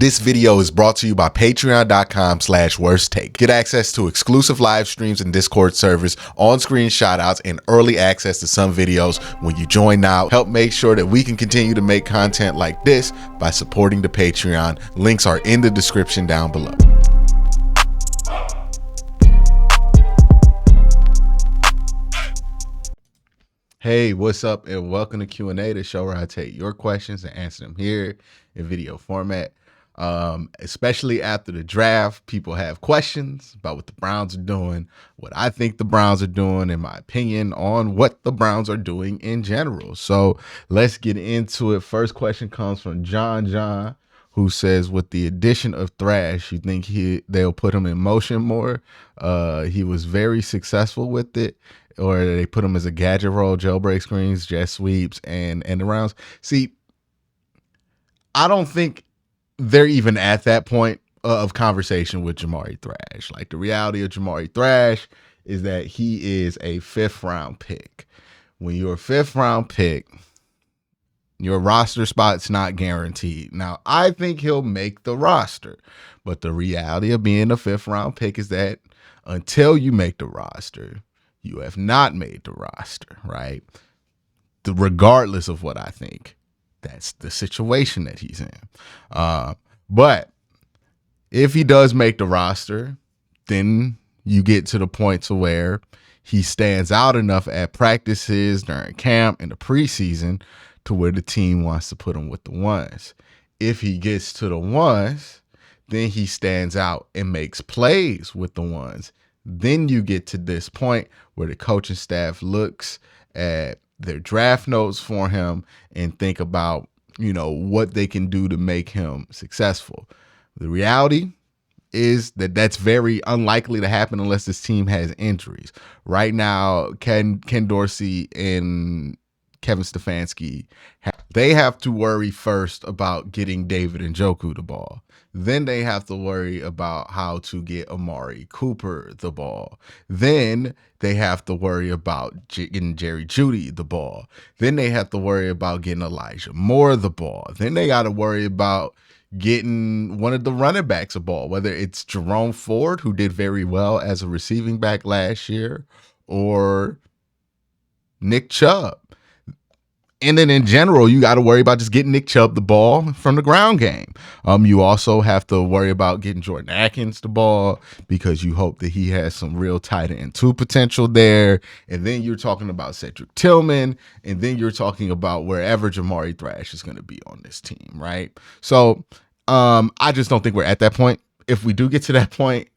This video is brought to you by patreon.com/worsttake. Get access to exclusive live streams and Discord servers, on-screen shoutouts, and early access to some videos when you join now. Help make sure that we can continue to make content like this by supporting the Patreon. Links are in the description down below. Hey, what's up, and welcome to QnA, the show where I take your questions and answer them here in video format. Especially after the draft, people have questions about what the Browns are doing, what I think the Browns are doing, and my opinion on what the Browns are doing in general. So let's get into it. First question comes from John, who says, with the addition of Thrash, you think they'll put him in motion more? He was very successful with it, or they put him as a gadget role, jailbreak screens, jet sweeps, and end arounds. See, I don't think they're even at that point of conversation with Jamari Thrash. Like, the reality of Jamari Thrash is that he is a 5th round pick. When you're a 5th round pick, your roster spot's not guaranteed. Now, I think he'll make the roster, but the reality of being a 5th round pick is that until you make the roster, you have not made the roster, right? Regardless of what I think. That's the situation that he's in. But if he does make the roster, then you get to the point to where he stands out enough at practices, during camp, in the preseason, to where the team wants to put him with the ones. If he gets to the ones, then he stands out and makes plays with the ones. Then you get to this point where the coaching staff looks at their draft notes for him and think about, what they can do to make him successful. The reality is that that's very unlikely to happen unless this team has injuries. Right now, Ken Dorsey and Kevin Stefanski, they have to worry first about getting David Njoku the ball. Then they have to worry about how to get Amari Cooper the ball. Then they have to worry about getting Jerry Jeudy the ball. Then they have to worry about getting Elijah Moore the ball. Then they got to worry about getting one of the running backs a ball, whether it's Jerome Ford, who did very well as a receiving back last year, or Nick Chubb. And then in general, you got to worry about just getting Nick Chubb the ball from the ground game. You also have to worry about getting Jordan Akins the ball, because you hope that he has some real tight end 2 potential there. And then you're talking about Cedric Tillman, and then you're talking about wherever Jamari Thrash is going to be on this team, right? So I just don't think we're at that point. If we do get to that point,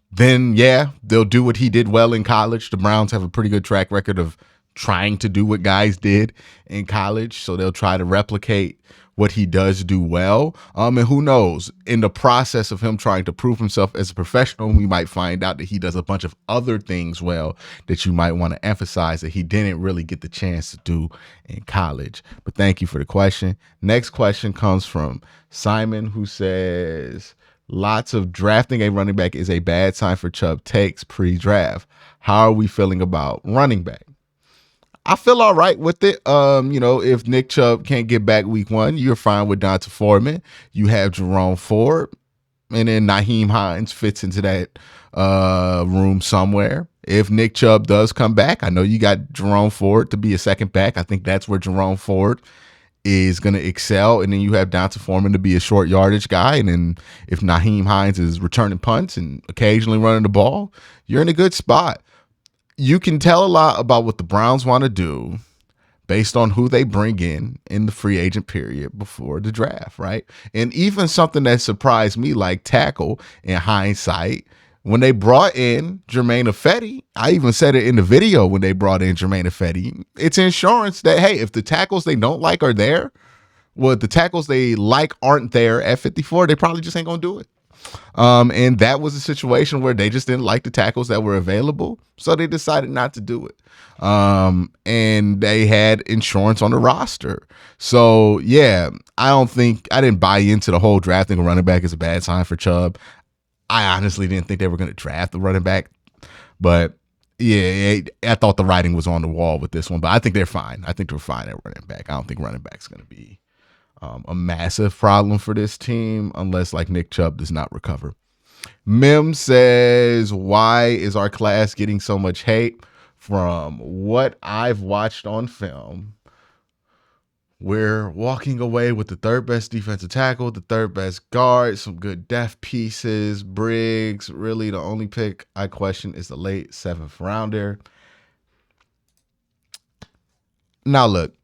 then yeah, they'll do what he did well in college. The Browns have a pretty good track record of trying to do what guys did in college, so they'll try to replicate what he does do well. And who knows, in the process of him trying to prove himself as a professional, we might find out that he does a bunch of other things well that you might want to emphasize that he didn't really get the chance to do in college. But thank you for the question. Next question comes from Simon, who says, lots of drafting a running back is a bad sign for Chubb takes pre-draft. How are we feeling about running back? I feel all right with it. If Nick Chubb can't get back week 1, you're fine with Donta Foreman. You have Jerome Ford, and then Nyheim Hines fits into that room somewhere. If Nick Chubb does come back, I know you got Jerome Ford to be a second back. I think that's where Jerome Ford is going to excel. And then you have Donta Foreman to be a short yardage guy. And then if Nyheim Hines is returning punts and occasionally running the ball, you're in a good spot. You can tell a lot about what the Browns want to do based on who they bring in the free agent period before the draft, right? And even something that surprised me, like tackle, in hindsight, when they brought in Germain Ifedi, I even said it in the video when they brought in Germain Ifedi, it's insurance that, hey, if the tackles they don't like are there, well, if the tackles they like aren't there at 54, they probably just ain't going to do it. And that was a situation where they just didn't like the tackles that were available, so they decided not to do it. And they had insurance on the roster. So yeah, I didn't buy into the whole drafting a running back is a bad sign for Chubb. I honestly didn't think they were going to draft the running back, but yeah, I thought the writing was on the wall with this one, but I think they're fine. I think they're fine at running back. I don't think running back's going to be A massive problem for this team unless like Nick Chubb does not recover. Mim says, why is our class getting so much hate? From what I've watched on film, we're walking away with the third best defensive tackle, the third best guard, some good depth pieces, Briggs. Really, the only pick I question is the late 7th rounder. Now, look,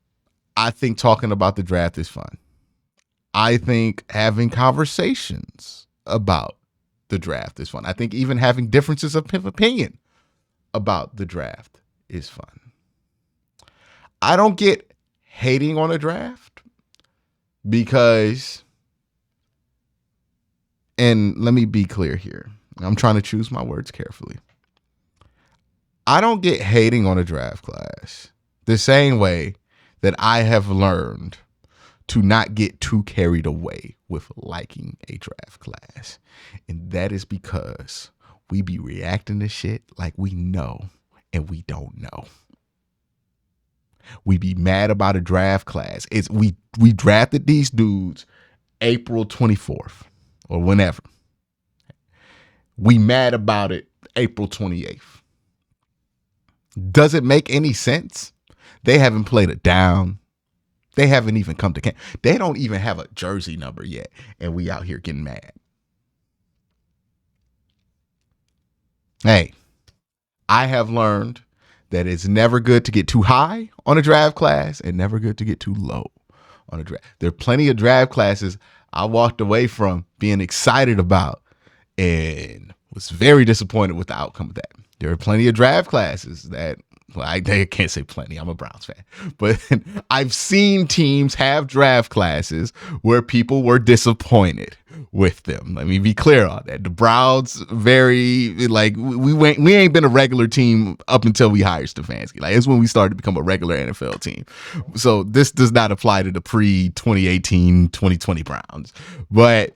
I think talking about the draft is fun. I think having conversations about the draft is fun. I think even having differences of opinion about the draft is fun. I don't get hating on a draft because, and let me be clear here, I'm trying to choose my words carefully. I don't get hating on a draft class the same way that I have learned to not get too carried away with liking a draft class. And that is because we be reacting to shit like we know and we don't know. We be mad about a draft class. We drafted these dudes April 24th or whenever. We mad about it April 28th. Does it make any sense? They haven't played it down. They haven't even come to camp. They don't even have a jersey number yet, and we out here getting mad. Hey, I have learned that it's never good to get too high on a draft class and never good to get too low on a draft. There are plenty of draft classes I walked away from being excited about and was very disappointed with the outcome of that. There are plenty of draft classes that, well, I can't say plenty. I'm a Browns fan. But I've seen teams have draft classes where people were disappointed with them. Let me be clear on that. The Browns we ain't been a regular team up until we hired Stefanski. Like, it's when we started to become a regular NFL team. So this does not apply to the pre-2018, 2020 Browns. But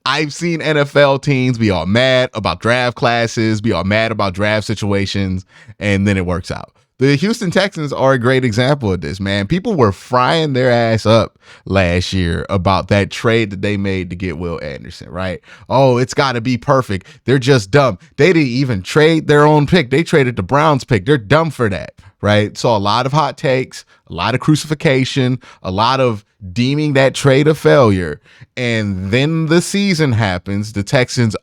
I've seen NFL teams be all mad about draft classes, be all mad about draft situations, and then it works out. The Houston Texans are a great example of this, man. People were frying their ass up last year about that trade that they made to get Will Anderson, right? Oh, it's got to be perfect. They're just dumb. They didn't even trade their own pick. They traded the Browns pick. They're dumb for that, right? So a lot of hot takes, a lot of crucifixion, a lot of deeming that trade a failure. And then the season happens. The Texans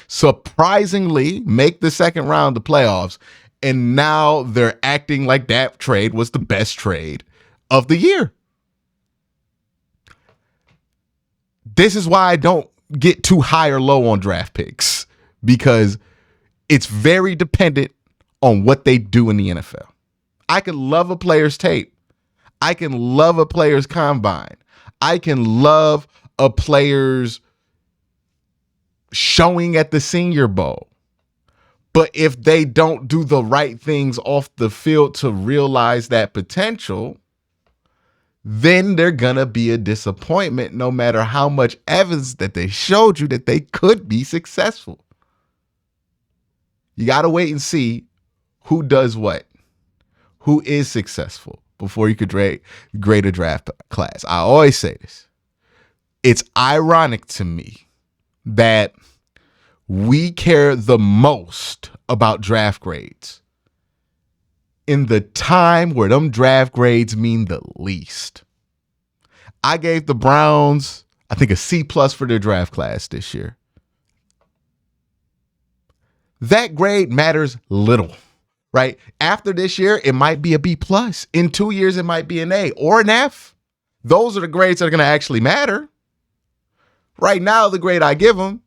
surprisingly make the second round of playoffs, and now they're acting like that trade was the best trade of the year. This is why I don't get too high or low on draft picks, because it's very dependent on what they do in the NFL. I can love a player's tape. I can love a player's combine. I can love a player's showing at the Senior Bowl. But if they don't do the right things off the field to realize that potential, then they're going to be a disappointment no matter how much evidence that they showed you that they could be successful. You got to wait and see who does what, who is successful before you could grade a draft class. I always say this. It's ironic to me that we care the most about draft grades in the time where them draft grades mean the least. I gave the Browns, I think, a C+ for their draft class this year. That grade matters little, right? After this year, it might be a B+. In 2 years, it might be an A or an F. Those are the grades that are going to actually matter. Right now, the grade I give them,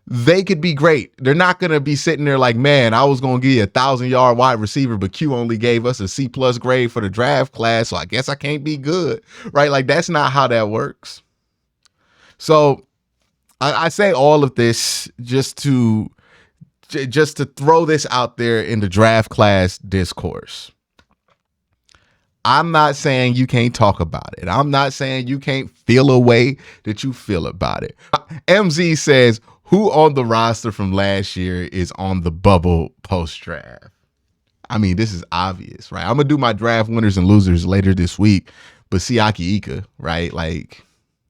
they could be great. They're not going to be sitting there like, man, I was going to give you a 1,000-yard wide receiver, but Q only gave us a C+ grade for the draft class, so I guess I can't be good, right? Like, that's not how that works. So I say all of this just to throw this out there in the draft class discourse. I'm not saying you can't talk about it. I'm not saying you can't feel a way that you feel about it. MZ says, who on the roster from last year is on the bubble post-draft? I mean, this is obvious, right? I'm going to do my draft winners and losers later this week, but Siaki Ika, right? Like,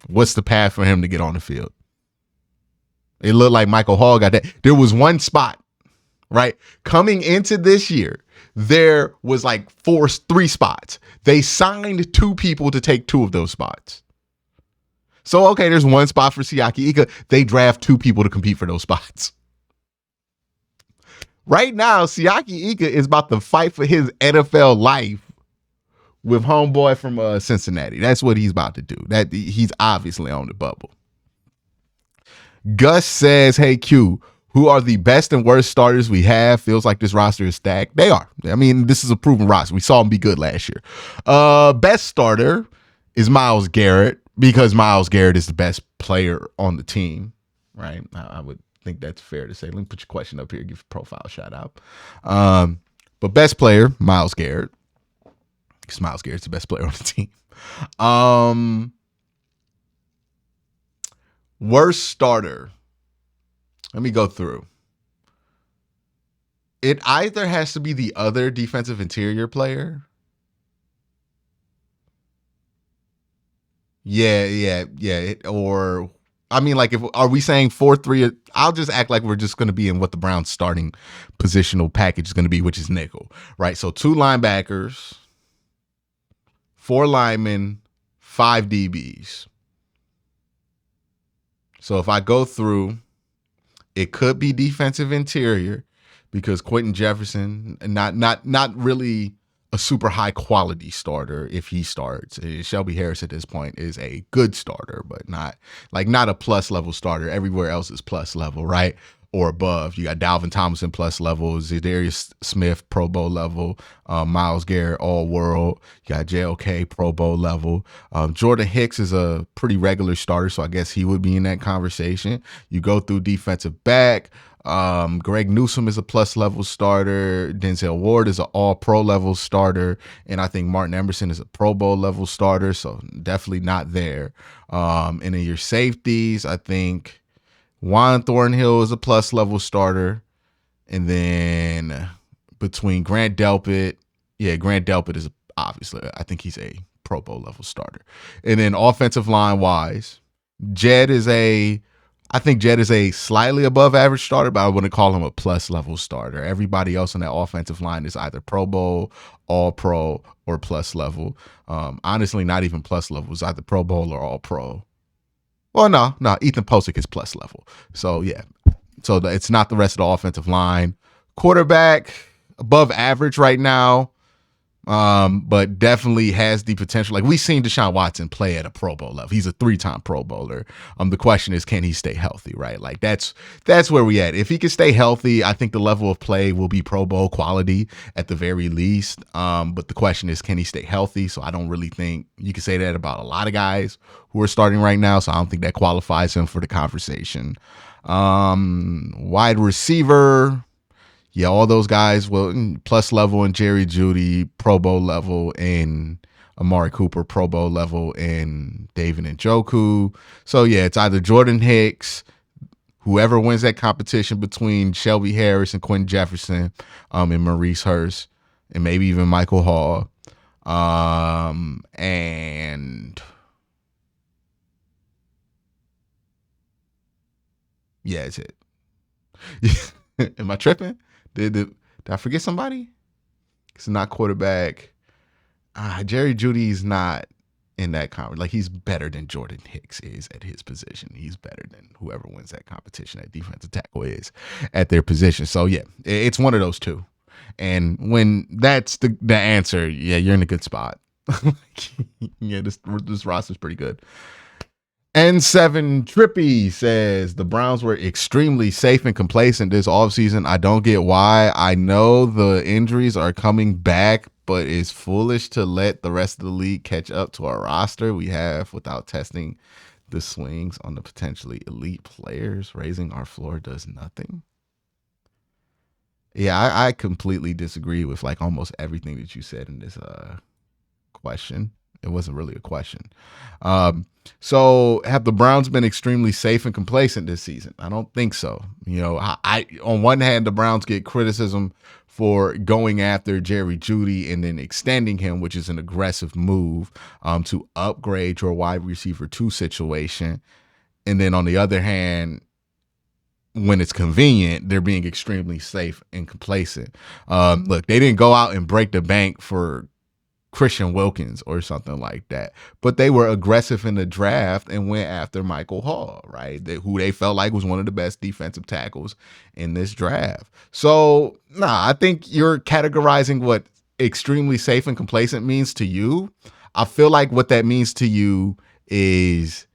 what's the path for him to get on the field? It looked like Michael Hall got that. There was one spot, right? Coming into this year, there was like three spots. They signed 2 people to take 2 of those spots. So, okay, there's one spot for Siaki Ika. They draft 2 people to compete for those spots. Right now, Siaki Ika is about to fight for his NFL life with homeboy from Cincinnati. That's what he's about to do. That he's obviously on the bubble. Gus says, hey, Q, who are the best and worst starters we have? Feels like this roster is stacked. They are. I mean, this is a proven roster. We saw them be good last year. Best starter is Myles Garrett because Myles Garrett is the best player on the team, right? I would think that's fair to say. Let me put your question up here, give your profile shout out. But best player, Myles Garrett. Because Myles Garrett's the best player on the team. Worst starter. Let me go through. It either has to be the other defensive interior player. Yeah. Or, I mean, like, are we saying 4-3? I'll just act like we're just going to be in what the Browns starting positional package is going to be, which is nickel, right? So 2 linebackers, 4 linemen, 5 DBs. So if I go through, it could be defensive interior because Quentin Jefferson, not really a super high quality starter if he starts. Shelby Harris at this point is a good starter, but not a plus level starter. Everywhere else is plus level, right? Or above. You got Dalvin Tomlinson plus level, Zadarius Smith Pro Bowl level, Myles Garrett All World. You got JOK Pro Bowl level. Jordan Hicks is a pretty regular starter, so I guess he would be in that conversation. You go through defensive back. Greg Newsome is a plus level starter. Denzel Ward is an all pro level starter. And I think Martin Emerson is a Pro Bowl level starter. So definitely not there. And in your safeties, I think Juan Thornhill is a plus level starter. And then between Grant Delpit, Grant Delpit is obviously, I think he's a Pro Bowl level starter. And then offensive line wise, I think Jed is a slightly above average starter, but I wouldn't call him a plus level starter. Everybody else on that offensive line is either Pro Bowl, All Pro, or plus level. Honestly, not even plus level. It's either Pro Bowl or All Pro. Well, no, Ethan Posick is plus level. So, yeah. So it's not the rest of the offensive line. Quarterback, above average right now. But definitely has the potential. Like, we've seen Deshaun Watson play at a Pro Bowl level. He's a 3-time Pro Bowler. The question is, can he stay healthy, right? Like, that's where we at. If he can stay healthy, I think the level of play will be Pro Bowl quality at the very least. But the question is, can he stay healthy? So I don't really think you can say that about a lot of guys who are starting right now. So I don't think that qualifies him for the conversation. Wide receiver. Yeah, all those guys, plus level and Jerry Jeudy, Pro Bowl level, and Amari Cooper, Pro Bowl level, and David Njoku. So, yeah, it's either Jordan Hicks, whoever wins that competition between Shelby Harris and Quentin Jefferson, and Maurice Hurst, and maybe even Michael Hall. And yeah, it's it. Am I tripping? Did I forget somebody? It's not quarterback. Jerry Jeudy's not in that conference. Like, he's better than Jordan Hicks is at his position. He's better than whoever wins that competition at defensive tackle is at their position. So, yeah, it's one of those two. And when that's the answer, yeah, you're in a good spot. Yeah, this roster's pretty good. N7 Trippy says the Browns were extremely safe and complacent this offseason. I don't get why. I know the injuries are coming back, but it's foolish to let the rest of the league catch up to our roster we have without testing the swings on the potentially elite players. Raising our floor does nothing. Yeah, I completely disagree with like almost everything that you said in this question. It wasn't really a question. So have the Browns been extremely safe and complacent this season? I don't think so. I on one hand, the Browns get criticism for going after Jerry Jeudy and then extending him, which is an aggressive move to upgrade your wide receiver 2 situation. And then on the other hand, when it's convenient, they're being extremely safe and complacent. Look, they didn't go out and break the bank for Christian Wilkins or something like that, but they were aggressive in the draft and went after Michael Hall, right? Who they felt like was one of the best defensive tackles in this draft. So, I think you're categorizing what extremely safe and complacent means to you. I feel like what that means to you is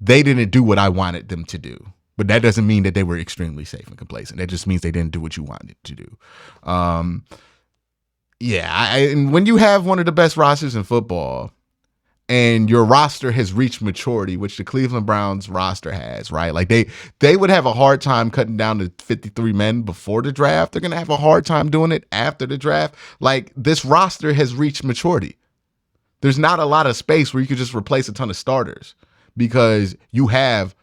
they didn't do what I wanted them to do. But that doesn't mean that they were extremely safe and complacent. That just means they didn't do what you wanted to do. And when you have one of the best rosters in football and your roster has reached maturity, which the Cleveland Browns roster has, right? Like they would have a hard time cutting down to 53 men before the draft. They're going to have a hard time doing it after the draft. Like, this roster has reached maturity. There's not a lot of space where you could just replace a ton of starters because you have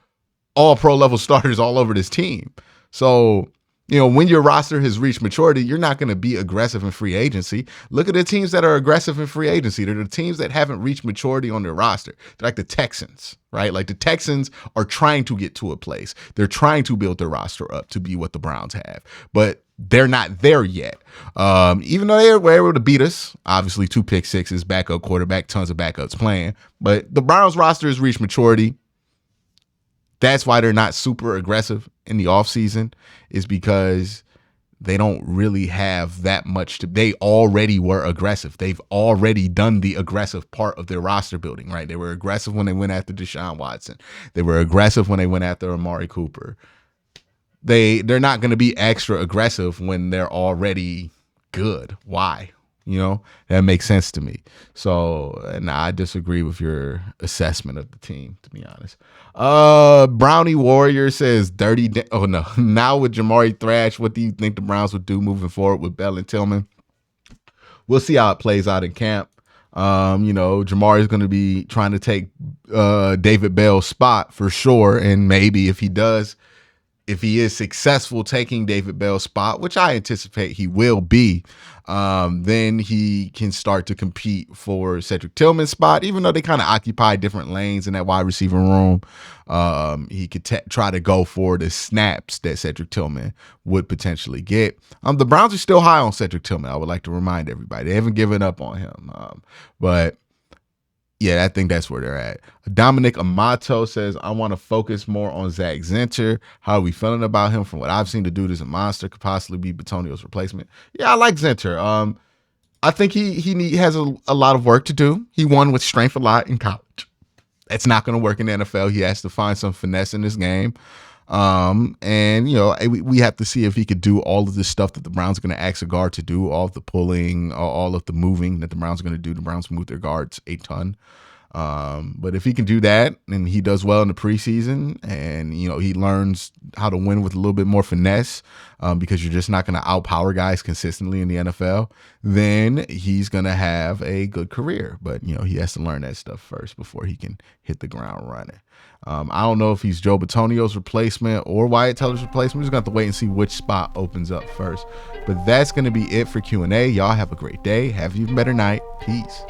all pro level starters all over this team. So, when your roster has reached maturity, you're not going to be aggressive in free agency. Look at the teams that are aggressive in free agency. They're the teams that haven't reached maturity on their roster. They're like the Texans, right? Like, the Texans are trying to get to a place. They're trying to build their roster up to be what the Browns have, but they're not there yet. Even though they were able to beat us, obviously 2 pick sixes, backup quarterback, tons of backups playing, but the Browns roster has reached maturity. That's why they're not super aggressive in the offseason, is because they don't really have that much they already were aggressive. They've already done the aggressive part of their roster building, right? They were aggressive when they went after Deshaun Watson. They were aggressive when they went after Amari Cooper. They're not going to be extra aggressive when they're already good. Why? That makes sense to me. So, I disagree with your assessment of the team, to be honest. Brownie Warrior says now with Jamari Thrash, what do you think the Browns would do moving forward with Bell and Tillman? We'll see how it plays out in camp. Jamari is going to be trying to take David Bell's spot for sure. And maybe if he is successful taking David Bell's spot, which I anticipate he will be, then he can start to compete for Cedric Tillman's spot, even though they kind of occupy different lanes in that wide receiver room. He could try to go for the snaps that Cedric Tillman would potentially get. The Browns are still high on Cedric Tillman. I would like to remind everybody. They haven't given up on him. But yeah, I think that's where they're at. Dominic Amato says, I want to focus more on Zack Zenter. How are we feeling about him? From what I've seen, the dude is a monster, could possibly be Batonio's replacement. Yeah, I like Zenter. I think he has a lot of work to do. He won with strength a lot in college. That's not going to work in the NFL. He has to find some finesse in this game. And we have to see if he could do all of this stuff that the Browns are going to ask a guard to do, all of the pulling, all of the moving that the Browns are going to do. The Browns move their guards a ton. But if he can do that and he does well in the preseason and, he learns how to win with a little bit more finesse, because you're just not going to outpower guys consistently in the NFL, then he's going to have a good career. But, he has to learn that stuff first before he can hit the ground running. I don't know if he's Joe Batonio's replacement or Wyatt Teller's replacement. We're just going to have to wait and see which spot opens up first. But that's going to be it for Q&A. Y'all have a great day. Have an even better night. Peace.